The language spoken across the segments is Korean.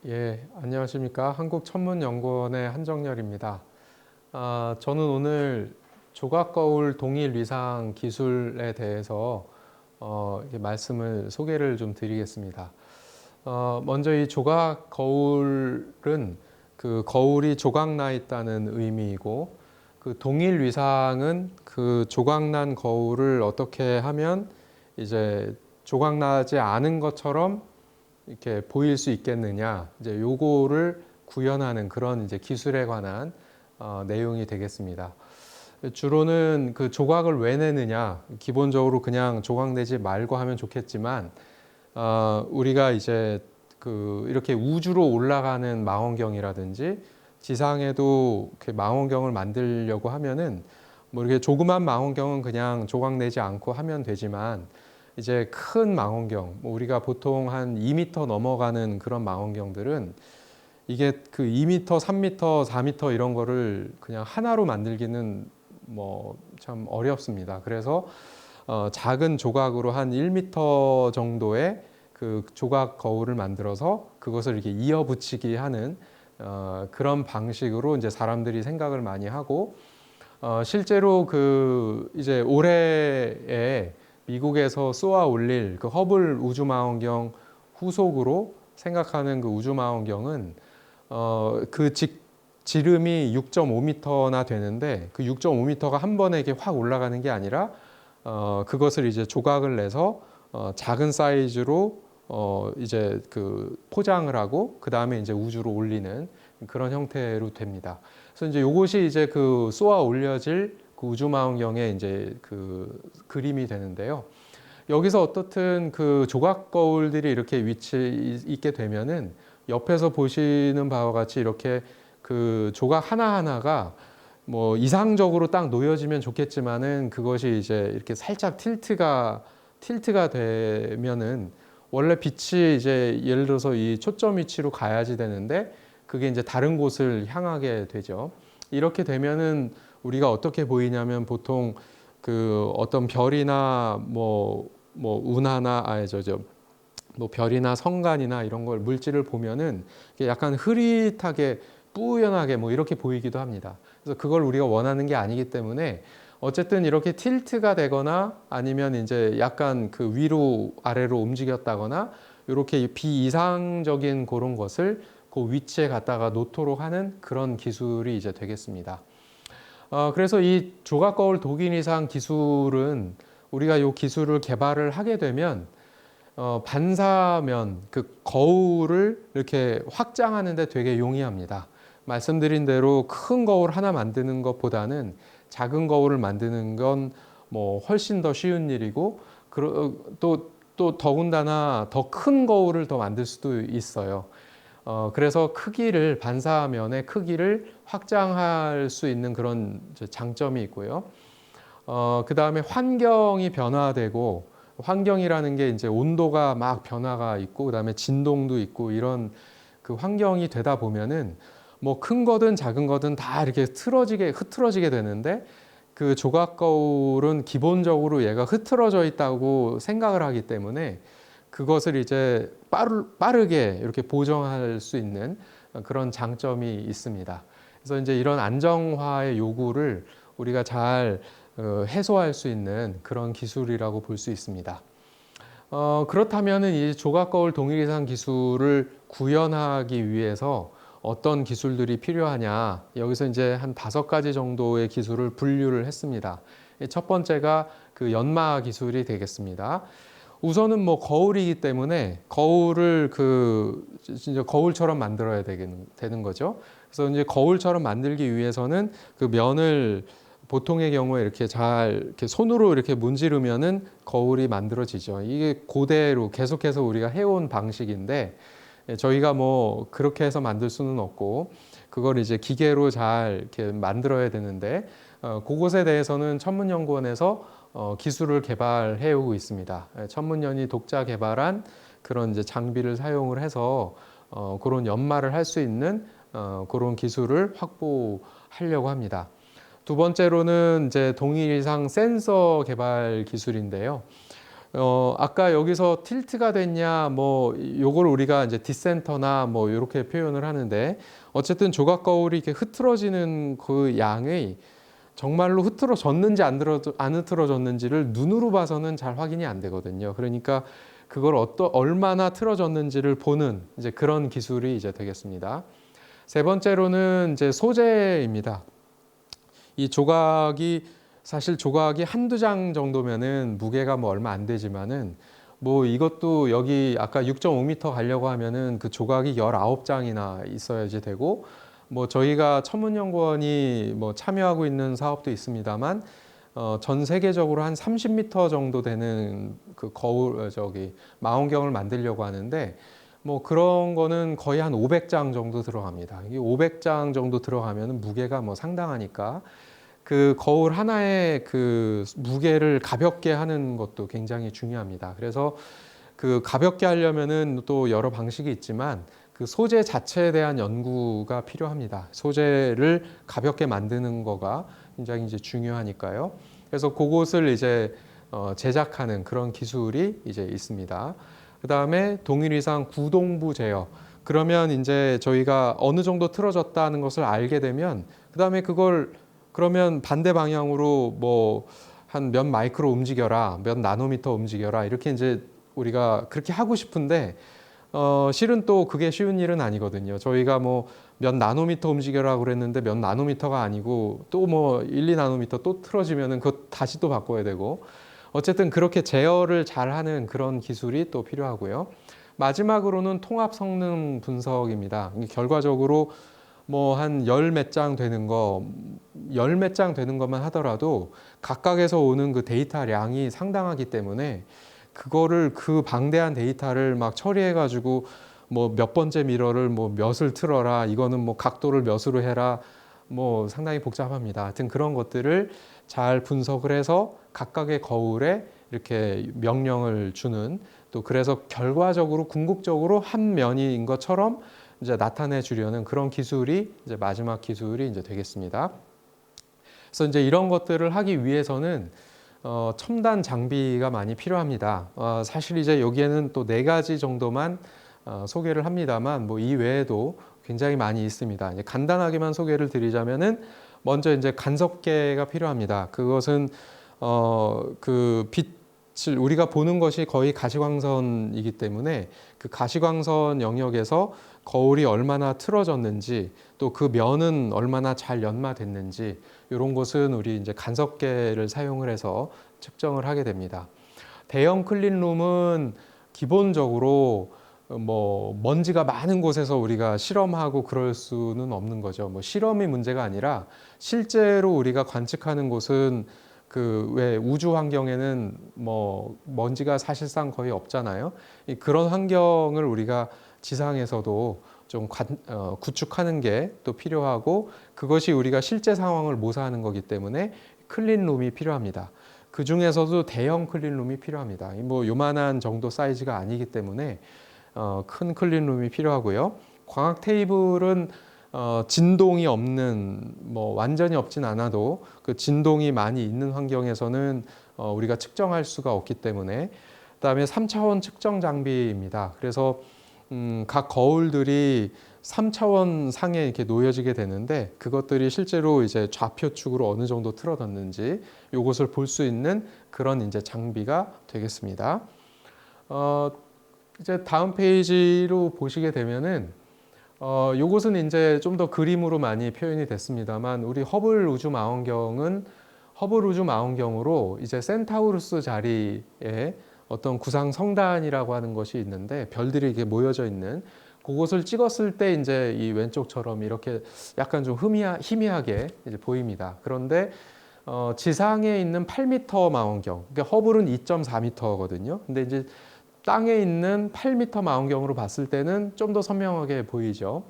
예, 안녕하십니까. 한국천문연구원의 한정열입니다. 저는 오늘 조각거울 동일 위상 기술에 대해서 이렇게 소개를 좀 드리겠습니다. 먼저 이 조각 거울은 그 거울이 조각나 있다는 의미이고, 그 동일 위상은 그 조각난 거울을 어떻게 하면 이제 조각나지 않은 것처럼 이렇게 보일 수 있겠느냐, 이제 요거를 구현하는 그런 이제 기술에 관한 내용이 되겠습니다. 주로는 그 조각을 왜 내느냐, 기본적으로 그냥 조각 내지 말고 하면 좋겠지만, 우리가 이제 그 이렇게 우주로 올라가는 망원경이라든지 지상에도 이렇게 망원경을 만들려고 하면은 뭐 이렇게 조그만 망원경은 그냥 조각 내지 않고 하면 되지만, 이제 큰 망원경, 뭐 우리가 보통 한 2m 넘어가는 그런 망원경들은 이게 그 2m, 3m, 4m 이런 거를 그냥 하나로 만들기는 뭐 참 어렵습니다. 그래서 작은 조각으로 한 1m 정도의 그 조각 거울을 만들어서 그것을 이렇게 이어붙이기 하는 그런 방식으로 이제 사람들이 생각을 많이 하고, 실제로 그 이제 올해에 미국에서 쏘아 올릴 그 허블 우주망원경 후속으로 생각하는 그 우주망원경은 그 지름이 6.5m나 되는데, 그 6.5m가 한 번에 이렇게 확 올라가는 게 아니라 그것을 이제 조각을 내서 작은 사이즈로 이제 그 포장을 하고 그 다음에 이제 우주로 올리는 그런 형태로 됩니다. 그래서 이제 요것이 이제 그 쏘아 올려질 그 우주망원경의 이제 그 그림이 되는데요. 여기서 어떻든 그 조각 거울들이 이렇게 위치 있게 되면은 옆에서 보시는 바와 같이 이렇게 그 조각 하나하나가 뭐 이상적으로 딱 놓여지면 좋겠지만은, 그것이 이제 이렇게 살짝 틸트가 되면은 원래 빛이 이제 예를 들어서 이 초점 위치로 가야지 되는데 그게 이제 다른 곳을 향하게 되죠. 이렇게 되면은 우리가 어떻게 보이냐면, 보통 그 어떤 별이나 뭐 운하나 뭐 별이나 성간이나 이런 걸 물질을 보면은 약간 흐릿하게 뿌연하게 뭐 이렇게 보이기도 합니다. 그래서 그걸 우리가 원하는 게 아니기 때문에 어쨌든 이렇게 틸트가 되거나 아니면 이제 약간 그 위로 아래로 움직였다거나 이렇게 비이상적인 그런 것을 그 위치에 갖다가 놓도록 하는 그런 기술이 이제 되겠습니다. 그래서 이 조각 거울 독일 이상 기술은 우리가 이 기술을 개발을 하게 되면 반사면 그 거울을 이렇게 확장하는 데 되게 용이합니다. 말씀드린 대로 큰 거울 하나 만드는 것보다는 작은 거울을 만드는 건 뭐 훨씬 더 쉬운 일이고, 또 더군다나 더 큰 거울을 더 만들 수도 있어요. 그래서 반사면의 크기를 확장할 수 있는 그런 장점이 있고요. 그 다음에 환경이 변화되고, 환경이라는 게 이제 온도가 막 변화가 있고, 그 다음에 진동도 있고, 이런 그 환경이 되다 보면은 뭐 큰 거든 작은 거든 다 이렇게 흐트러지게 되는데, 그 조각 거울은 기본적으로 얘가 흐트러져 있다고 생각을 하기 때문에 그것을 이제 빠르게 이렇게 보정할 수 있는 그런 장점이 있습니다. 그래서 이제 이런 안정화의 요구를 우리가 잘 해소할 수 있는 그런 기술이라고 볼 수 있습니다. 그렇다면은 이 조각 거울 동일 이상 기술을 구현하기 위해서 어떤 기술들이 필요하냐? 여기서 이제 한 5가지 정도의 기술을 분류를 했습니다. 첫 번째가 그 연마 기술이 되겠습니다. 우선은 뭐 거울이기 때문에 거울을 진짜 거울처럼 만들어야 되는 거죠. 그래서 이제 거울처럼 만들기 위해서는 그 면을 보통의 경우에 이렇게 손으로 이렇게 문지르면은 거울이 만들어지죠. 이게 그대로 계속해서 우리가 해온 방식인데, 저희가 뭐 그렇게 해서 만들 수는 없고 그걸 이제 기계로 잘 이렇게 만들어야 되는데, 그것에 대해서는 천문연구원에서 기술을 개발해 오고 있습니다. 천문연이 독자 개발한 그런 이제 장비를 사용을 해서 그런 연마를 할 수 있는 그런 기술을 확보하려고 합니다. 두 번째로는 이제 동일 이상 센서 개발 기술인데요. 아까 여기서 틸트가 됐냐, 뭐, 요걸 우리가 이제 디센터나 뭐, 이렇게 표현을 하는데, 어쨌든 조각 거울이 이렇게 흐트러지는 그 양의 정말로 흐트러졌는지 안 흐트러졌는지를 눈으로 봐서는 잘 확인이 안 되거든요. 그러니까 그걸 얼마나 틀어졌는지를 보는 이제 그런 기술이 이제 되겠습니다. 세 번째로는 이제 소재입니다. 이 사실 조각이 한두 장 정도면은 무게가 뭐 얼마 안 되지만은 뭐 이것도 여기 아까 6.5m 가려고 하면은 그 조각이 19장이나 있어야지 되고, 뭐 저희가 천문연구원이 뭐 참여하고 있는 사업도 있습니다만 전 세계적으로 한 30m 정도 되는 그 망원경을 만들려고 하는데, 뭐 그런 거는 거의 한 500장 정도 들어갑니다. 이 500장 정도 들어가면 무게가 뭐 상당하니까 그 거울 하나의 그 무게를 가볍게 하는 것도 굉장히 중요합니다. 그래서 그 가볍게 하려면은 또 여러 방식이 있지만 그 소재 자체에 대한 연구가 필요합니다. 소재를 가볍게 만드는 거가 굉장히 이제 중요하니까요. 그래서 그것을 이제 제작하는 그런 기술이 이제 있습니다. 그 다음에 동일위상 구동부 제어. 그러면 이제 저희가 어느 정도 틀어졌다는 것을 알게 되면 그 다음에 그러면 반대 방향으로 뭐 한 몇 마이크로 움직여라, 몇 나노미터 움직여라 이렇게 이제 우리가 그렇게 하고 싶은데 실은 또 그게 쉬운 일은 아니거든요. 저희가 뭐 몇 나노미터 움직여라 그랬는데 몇 나노미터가 아니고 또 뭐 1, 2나노미터 또 틀어지면은 그거 다시 또 바꿔야 되고, 어쨌든 그렇게 제어를 잘하는 그런 기술이 또 필요하고요. 마지막으로는 통합 성능 분석입니다. 결과적으로 뭐 한 열 몇 장 되는 것만 하더라도 각각에서 오는 그 데이터량이 상당하기 때문에 그거를 그 방대한 데이터를 막 처리해가지고 뭐 몇 번째 미러를 뭐 몇을 틀어라, 이거는 뭐 각도를 몇으로 해라, 뭐 상당히 복잡합니다. 하여튼 그런 것들을 잘 분석을 해서 각각의 거울에 이렇게 명령을 주는, 또 그래서 결과적으로 궁극적으로 한 면인 것처럼 이제 나타내 주려는 그런 기술이 이제 마지막 기술이 이제 되겠습니다. 그래서 이제 이런 것들을 하기 위해서는 첨단 장비가 많이 필요합니다. 사실 이제 여기에는 또 4가지 정도만 소개를 합니다만 뭐 이 외에도 굉장히 많이 있습니다. 이제 간단하게만 소개를 드리자면은 먼저 이제 간섭계가 필요합니다. 그것은 그 빛을 우리가 보는 것이 거의 가시광선이기 때문에 그 가시광선 영역에서 거울이 얼마나 틀어졌는지, 또 그 면은 얼마나 잘 연마됐는지, 이런 것은 우리 이제 간섭계를 사용을 해서 측정을 하게 됩니다. 대형 클린룸은 기본적으로 뭐 먼지가 많은 곳에서 우리가 실험하고 그럴 수는 없는 거죠. 뭐 실험이 문제가 아니라 실제로 우리가 관측하는 곳은 그 왜 우주 환경에는 뭐 먼지가 사실상 거의 없잖아요. 그런 환경을 우리가 지상에서도 좀 구축하는 게 또 필요하고, 그것이 우리가 실제 상황을 모사하는 거기 때문에 클린룸이 필요합니다. 그 중에서도 대형 클린룸이 필요합니다. 뭐 요만한 정도 사이즈가 아니기 때문에 큰 클린룸이 필요하고요. 광학 테이블은 진동이 없는, 뭐 완전히 없진 않아도 그 진동이 많이 있는 환경에서는 우리가 측정할 수가 없기 때문에, 그다음에 3차원 측정 장비입니다. 그래서 각 거울들이 3차원 상에 이렇게 놓여지게 되는데, 그것들이 실제로 이제 좌표축으로 어느 정도 틀어졌는지 이것을 볼 수 있는 그런 이제 장비가 되겠습니다. 이제 다음 페이지로 보시게 되면은 요것은 이제 좀 더 그림으로 많이 표현이 됐습니다만, 우리 허블 우주 망원경은 허블 우주 망원경으로 이제 센타우루스 자리에 어떤 구상 성단이라고 하는 것이 있는데, 별들이 이렇게 모여져 있는 그것을 찍었을 때 이제 이 왼쪽처럼 이렇게 약간 좀 희미하게 이제 보입니다. 그런데 지상에 있는 8m 망원경, 그러니까 허블은 2.4m거든요. 근데 이제 땅에 있는 8m 망원경으로 봤을 때는 좀 더 선명하게 보이죠.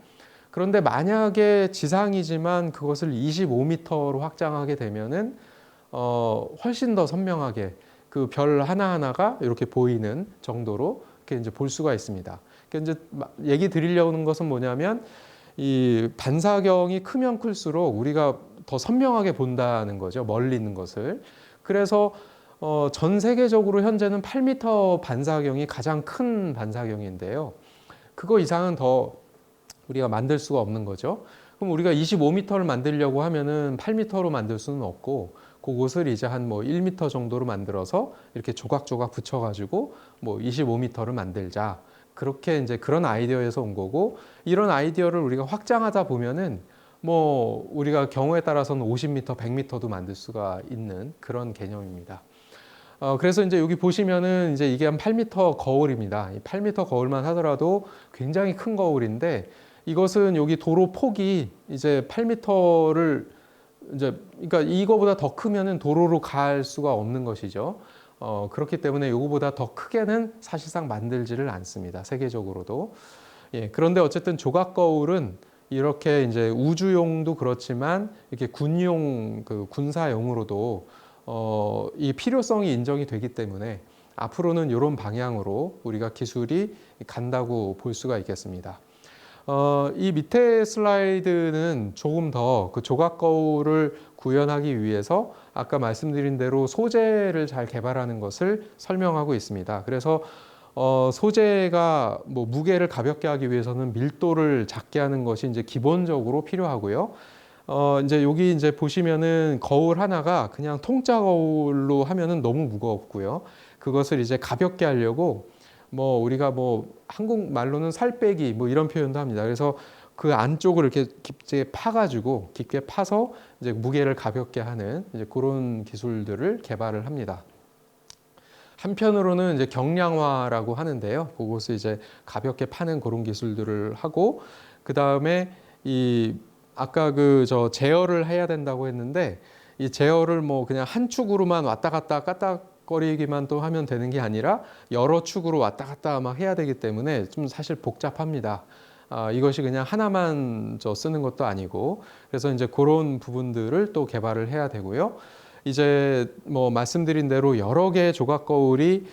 그런데 만약에 지상이지만 그것을 25m로 확장하게 되면은 훨씬 더 선명하게 그 별 하나하나가 이렇게 보이는 정도로 이렇게 이제 볼 수가 있습니다. 그러니까 이제 얘기 드리려는 것은 뭐냐면, 이 반사경이 크면 클수록 우리가 더 선명하게 본다는 거죠. 멀리 있는 것을. 그래서 전 세계적으로 현재는 8m 반사경이 가장 큰 반사경인데요. 그거 이상은 더 우리가 만들 수가 없는 거죠. 그럼 우리가 25m를 만들려고 하면은 8m로 만들 수는 없고, 그곳을 이제 한 뭐 1m 정도로 만들어서 이렇게 조각조각 붙여가지고 뭐 25m를 만들자. 그렇게 이제 그런 아이디어에서 온 거고, 이런 아이디어를 우리가 확장하다 보면은 뭐 우리가 경우에 따라서는 50m, 100m도 만들 수가 있는 그런 개념입니다. 그래서 이제 여기 보시면은 이제 이게 한 8m 거울입니다. 이 8m 거울만 하더라도 굉장히 큰 거울인데, 이것은 여기 도로 폭이 이제 8m를 이제, 그러니까 이거보다 더 크면은 도로로 갈 수가 없는 것이죠. 그렇기 때문에 이거보다 더 크게는 사실상 만들지를 않습니다. 세계적으로도. 예, 그런데 어쨌든 조각 거울은 이렇게 이제 우주용도 그렇지만 이렇게 군용, 그 군사용으로도 이 필요성이 인정이 되기 때문에 앞으로는 이런 방향으로 우리가 기술이 간다고 볼 수가 있겠습니다. 이 밑에 슬라이드는 조금 더 그 조각 거울을 구현하기 위해서 아까 말씀드린 대로 소재를 잘 개발하는 것을 설명하고 있습니다. 그래서 소재가 뭐 무게를 가볍게 하기 위해서는 밀도를 작게 하는 것이 이제 기본적으로 필요하고요. 이제 여기 이제 보시면은 거울 하나가 그냥 통짜 거울로 하면은 너무 무겁고요. 그것을 이제 가볍게 하려고 뭐 우리가 뭐 한국말로는 살 빼기 뭐 이런 표현도 합니다. 그래서 그 안쪽을 이렇게 깊게 파가지고 깊게 파서 이제 무게를 가볍게 하는 이제 그런 기술들을 개발을 합니다. 한편으로는 이제 경량화라고 하는데요. 그것을 이제 가볍게 파는 그런 기술들을 하고, 그 다음에 이 아까 그 저 제어를 해야 된다고 했는데, 이 제어를 뭐 그냥 한 축으로만 왔다 갔다 까딱거리기만 또 하면 되는 게 아니라 여러 축으로 왔다 갔다 막 해야 되기 때문에 좀 사실 복잡합니다. 이것이 그냥 하나만 쓰는 것도 아니고, 그래서 이제 그런 부분들을 또 개발을 해야 되고요. 이제 뭐 말씀드린 대로 여러 개의 조각 거울이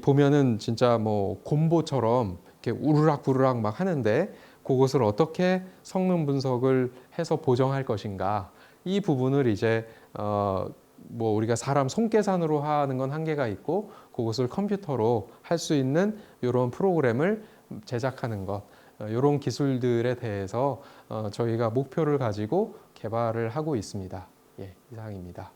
보면은 진짜 뭐 곰보처럼 이렇게 우르락부르락 막 하는데, 그것을 어떻게 성능 분석을 해서 보정할 것인가, 이 부분을 이제 뭐 우리가 사람 손계산으로 하는 건 한계가 있고, 그것을 컴퓨터로 할 수 있는 이런 프로그램을 제작하는 것, 이런 기술들에 대해서 저희가 목표를 가지고 개발을 하고 있습니다. 예, 이상입니다.